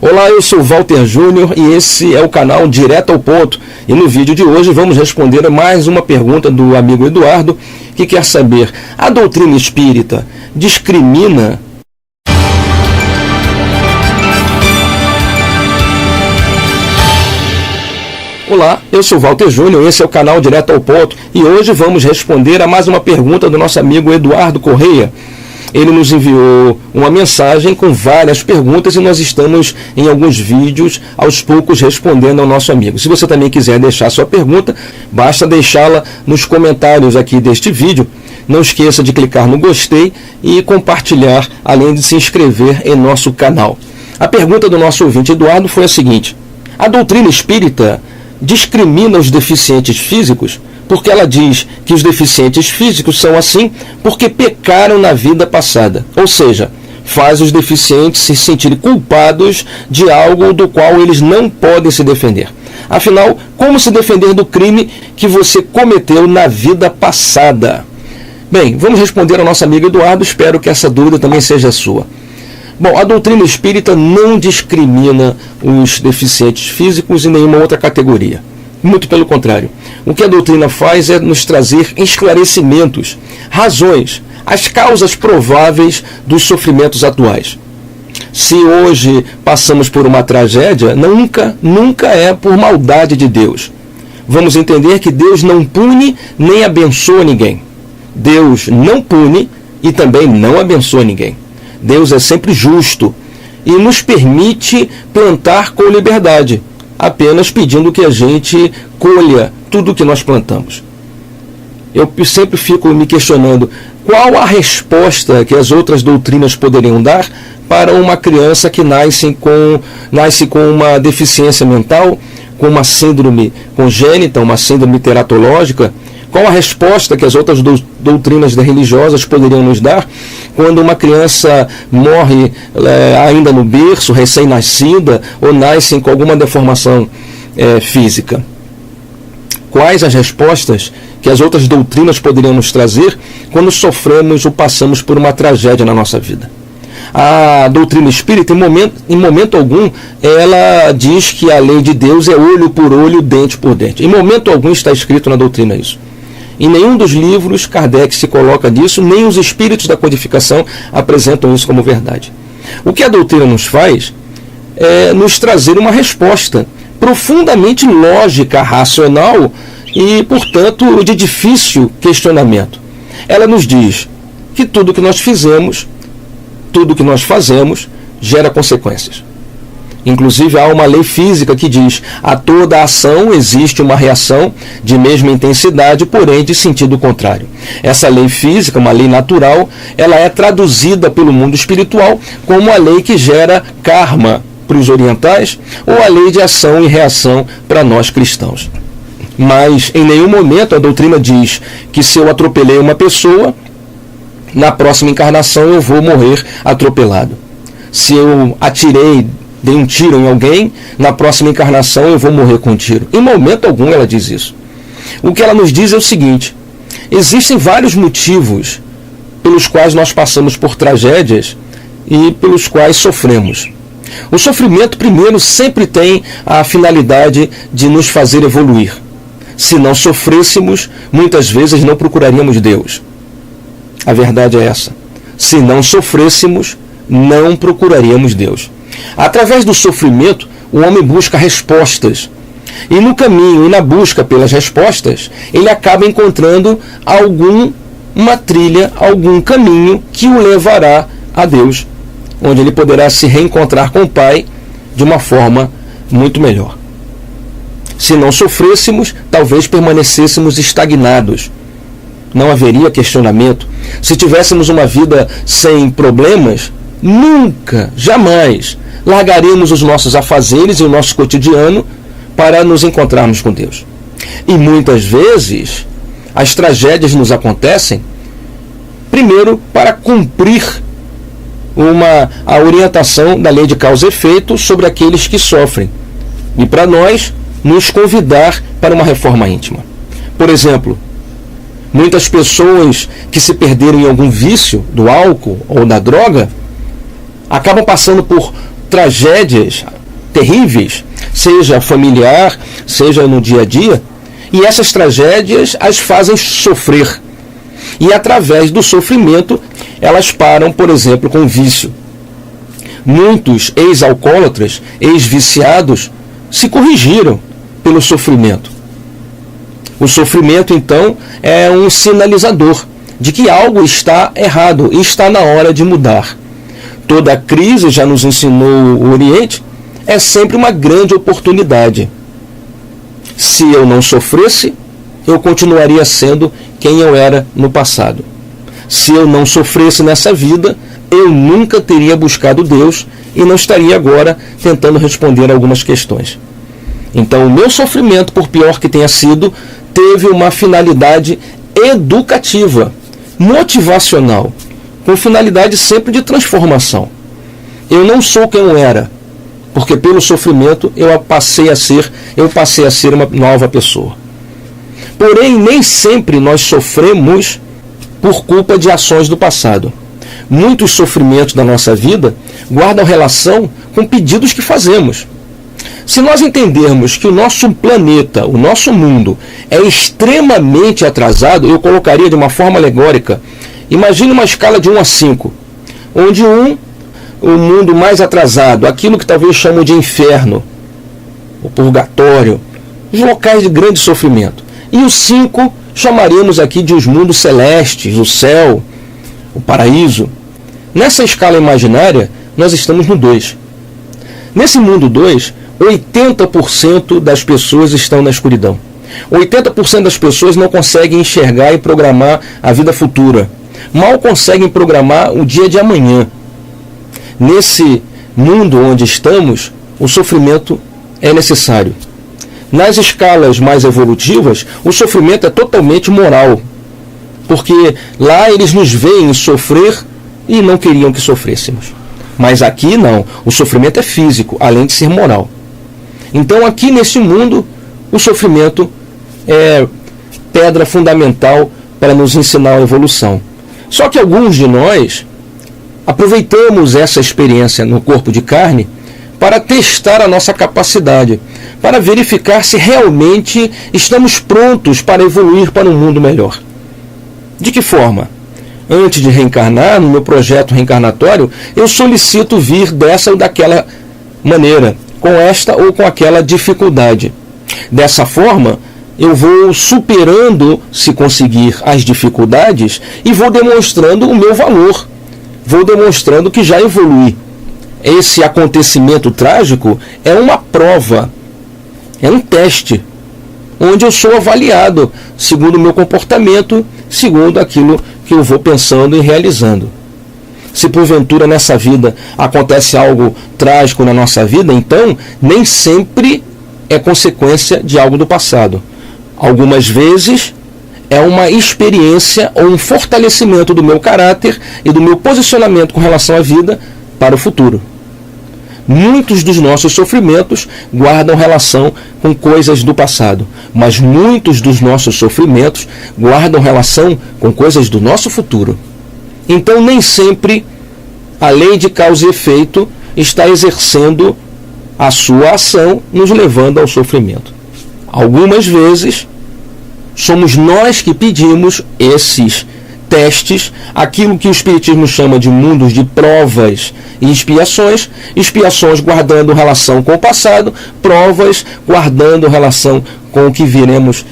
Olá, eu sou Walter Júnior e esse é o canal Direto ao Ponto. E no vídeo de hoje vamos responder a mais uma pergunta do amigo Eduardo, que quer saber: a doutrina espírita discrimina? Olá, eu sou Walter Júnior, esse é o canal Direto ao Ponto e hoje vamos responder a mais uma pergunta do nosso amigo Eduardo Correia. Ele nos enviou uma mensagem com várias perguntas e nós estamos em alguns vídeos aos poucos respondendo ao nosso amigo. Se você também quiser deixar sua pergunta, basta deixá-la nos comentários aqui deste vídeo. Não esqueça de clicar no gostei e compartilhar, além de se inscrever em nosso canal. A pergunta do nosso ouvinte Eduardo foi a seguinte: a doutrina espírita discrimina os deficientes físicos? Porque ela diz que os deficientes físicos são assim porque pecaram na vida passada. Ou seja, faz os deficientes se sentirem culpados de algo do qual eles não podem se defender. Afinal, como se defender do crime que você cometeu na vida passada? Bem, vamos responder ao nosso amigo Eduardo. Espero que essa dúvida também seja sua. Bom, a doutrina espírita não discrimina os deficientes físicos em nenhuma outra categoria. Muito pelo contrário. O que a doutrina faz é nos trazer esclarecimentos, razões, as causas prováveis dos sofrimentos atuais. Se hoje passamos por uma tragédia, nunca é por maldade de Deus. Vamos entender que Deus não pune nem abençoa ninguém. Deus não pune e também não abençoa ninguém. Deus é sempre justo e nos permite plantar com liberdade, apenas pedindo que a gente colha tudo o que nós plantamos. Eu sempre fico me questionando qual a resposta que as outras doutrinas poderiam dar para uma criança que nasce com uma deficiência mental, com uma síndrome congênita, uma síndrome teratológica. Qual a resposta que as outras doutrinas religiosas poderiam nos dar quando uma criança morre ainda no berço, recém-nascida, ou nasce com alguma deformação física? Quais as respostas que as outras doutrinas poderiam nos trazer quando sofremos ou passamos por uma tragédia na nossa vida? A doutrina espírita, em momento algum, ela diz que a lei de Deus é olho por olho, dente por dente. Em momento algum está escrito na doutrina isso. Em nenhum dos livros Kardec se coloca disso, nem os espíritos da codificação apresentam isso como verdade. O que a doutrina nos faz é nos trazer uma resposta profundamente lógica, racional e, portanto, de difícil questionamento. Ela nos diz que tudo que nós fizemos, tudo que nós fazemos, gera consequências. Inclusive há uma lei física que diz: a toda ação existe uma reação de mesma intensidade, porém de sentido contrário. Essa lei física, uma lei natural, ela é traduzida pelo mundo espiritual como a lei que gera karma para os orientais ou a lei de ação e reação para nós cristãos. Mas em nenhum momento a doutrina diz que se eu atropelei uma pessoa, na próxima encarnação eu vou morrer atropelado. Se eu dei um tiro em alguém, na próxima encarnação eu vou morrer com um tiro. Em momento algum ela diz isso. O que ela nos diz é o seguinte: existem vários motivos pelos quais nós passamos por tragédias e pelos quais sofremos. O sofrimento, primeiro, sempre tem a finalidade de nos fazer evoluir. Se não sofrêssemos, muitas vezes não procuraríamos Deus. A verdade é essa. Se não sofrêssemos, não procuraríamos Deus. Através do sofrimento, o homem busca respostas. E no caminho e na busca pelas respostas, ele acaba encontrando alguma trilha, algum caminho que o levará a Deus, onde ele poderá se reencontrar com o Pai de uma forma muito melhor. Se não sofrêssemos, talvez permanecêssemos estagnados. Não haveria questionamento. Se tivéssemos uma vida sem problemas, nunca, jamais, largaremos os nossos afazeres e o nosso cotidiano para nos encontrarmos com Deus. E muitas vezes, as tragédias nos acontecem, primeiro, para cumprir a orientação da lei de causa e efeito sobre aqueles que sofrem. E para nós, nos convidar para uma reforma íntima. Por exemplo, muitas pessoas que se perderam em algum vício do álcool ou da droga acabam passando por tragédias terríveis, seja familiar, seja no dia a dia, e essas tragédias as fazem sofrer. E através do sofrimento, elas param, por exemplo, com o vício. Muitos ex-alcoólatras, ex-viciados, se corrigiram pelo sofrimento. O sofrimento, então, é um sinalizador de que algo está errado e está na hora de mudar. Toda crise, já nos ensinou o Oriente, é sempre uma grande oportunidade. Se eu não sofresse, eu continuaria sendo quem eu era no passado. Se eu não sofresse nessa vida, eu nunca teria buscado Deus e não estaria agora tentando responder algumas questões. Então, o meu sofrimento, por pior que tenha sido, teve uma finalidade educativa, motivacional, com finalidade sempre de transformação. Eu não sou quem eu era, porque pelo sofrimento eu passei a ser uma nova pessoa. Porém, nem sempre nós sofremos por culpa de ações do passado. Muitos sofrimentos da nossa vida guardam relação com pedidos que fazemos. Se nós entendermos que o nosso planeta, o nosso mundo, é extremamente atrasado, eu colocaria de uma forma alegórica. Imagine uma escala de 1 a 5, onde o mundo mais atrasado, aquilo que talvez chamam de inferno, o purgatório, os locais de grande sofrimento. E o 5 chamaríamos aqui de os mundos celestes, o céu, o paraíso. Nessa escala imaginária, nós estamos no 2. Nesse mundo 2, 80% das pessoas estão na escuridão. 80% das pessoas não conseguem enxergar e programar a vida futura. Mal conseguem programar o dia de amanhã. Nesse mundo onde estamos, o sofrimento é necessário. Nas escalas mais evolutivas, o sofrimento é totalmente moral. Porque lá eles nos veem sofrer e não queriam que sofrêssemos. Mas aqui não, o sofrimento é físico, além de ser moral. Então aqui nesse mundo, o sofrimento é pedra fundamental para nos ensinar a evolução. Só que alguns de nós aproveitamos essa experiência no corpo de carne para testar a nossa capacidade, para verificar se realmente estamos prontos para evoluir para um mundo melhor. De que forma? Antes de reencarnar, no meu projeto reencarnatório, eu solicito vir dessa ou daquela maneira, com esta ou com aquela dificuldade. Dessa forma, eu vou superando, se conseguir, as dificuldades e vou demonstrando o meu valor. Vou demonstrando que já evolui. Esse acontecimento trágico é uma prova, é um teste, onde eu sou avaliado segundo o meu comportamento, segundo aquilo que eu vou pensando e realizando. Se porventura nessa vida acontece algo trágico na nossa vida, então nem sempre é consequência de algo do passado. Algumas vezes é uma experiência ou um fortalecimento do meu caráter e do meu posicionamento com relação à vida para o futuro. Muitos dos nossos sofrimentos guardam relação com coisas do passado, mas muitos dos nossos sofrimentos guardam relação com coisas do nosso futuro. Então, nem sempre a lei de causa e efeito está exercendo a sua ação, nos levando ao sofrimento. Algumas vezes, somos nós que pedimos esses testes, aquilo que o Espiritismo chama de mundos de provas e expiações, expiações guardando relação com o passado, provas guardando relação com o que viremos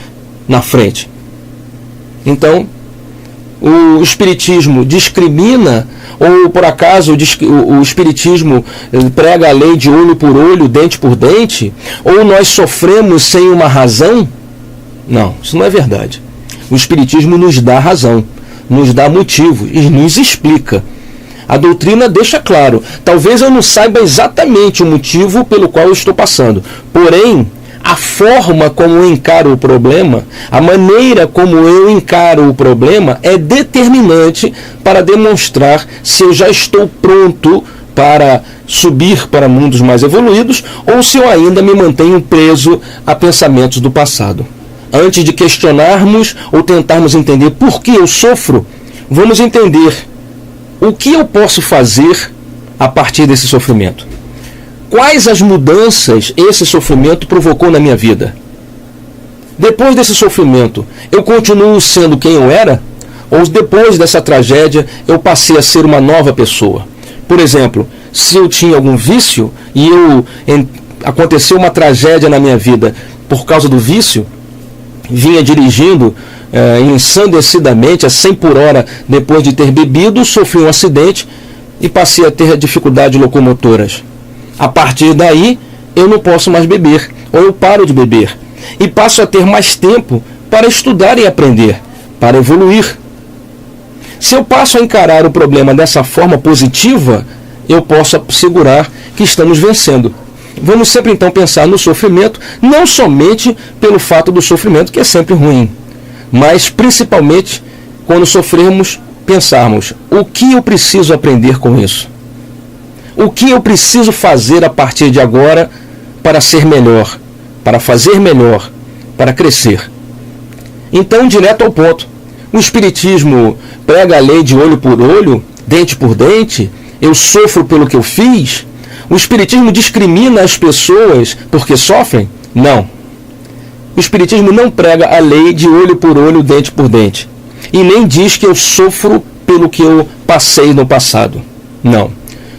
na frente. Então, o Espiritismo discrimina, ou por acaso o Espiritismo prega a lei de olho por olho, dente por dente, ou nós sofremos sem uma razão? Não, isso não é verdade. O Espiritismo nos dá razão, nos dá motivo e nos explica. A doutrina deixa claro, talvez eu não saiba exatamente o motivo pelo qual eu estou passando, porém, a forma como eu encaro o problema, a maneira como eu encaro o problema é determinante para demonstrar se eu já estou pronto para subir para mundos mais evoluídos ou se eu ainda me mantenho preso a pensamentos do passado. Antes de questionarmos ou tentarmos entender por que eu sofro, vamos entender o que eu posso fazer a partir desse sofrimento. quais as mudanças esse sofrimento provocou na minha vida. Depois desse sofrimento, eu continuo sendo quem eu era? Ou depois dessa tragédia, eu passei a ser uma nova pessoa? Por exemplo, se eu tinha algum vício e aconteceu uma tragédia na minha vida por causa do vício, vinha dirigindo ensandecidamente a 100 por hora depois de ter bebido, sofri um acidente e passei a ter dificuldades locomotoras. A partir daí, eu não posso mais beber, ou eu paro de beber. E passo a ter mais tempo para estudar e aprender, para evoluir. Se eu passo a encarar o problema dessa forma positiva, eu posso assegurar que estamos vencendo. Vamos sempre então pensar no sofrimento, não somente pelo fato do sofrimento, que é sempre ruim, mas principalmente quando sofrermos, pensarmos: o que eu preciso aprender com isso? O que eu preciso fazer a partir de agora para ser melhor, para fazer melhor, para crescer? Então, direto ao ponto. O Espiritismo prega a lei de olho por olho, dente por dente, eu sofro pelo que eu fiz? O Espiritismo discrimina as pessoas porque sofrem? Não. O Espiritismo não prega a lei de olho por olho, dente por dente. E nem diz que eu sofro pelo que eu passei no passado. Não.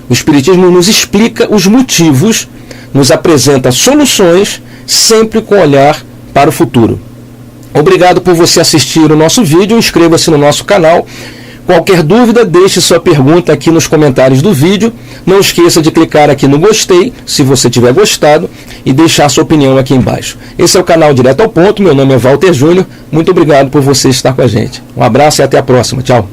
O Espiritismo nos explica os motivos, nos apresenta soluções, sempre com olhar para o futuro. Obrigado por você assistir o nosso vídeo, inscreva-se no nosso canal. Qualquer dúvida, deixe sua pergunta aqui nos comentários do vídeo. Não esqueça de clicar aqui no gostei, se você tiver gostado, e deixar sua opinião aqui embaixo. Esse é o canal Direto ao Ponto, meu nome é Walter Júnior. Muito obrigado por você estar com a gente. Um abraço e até a próxima. Tchau.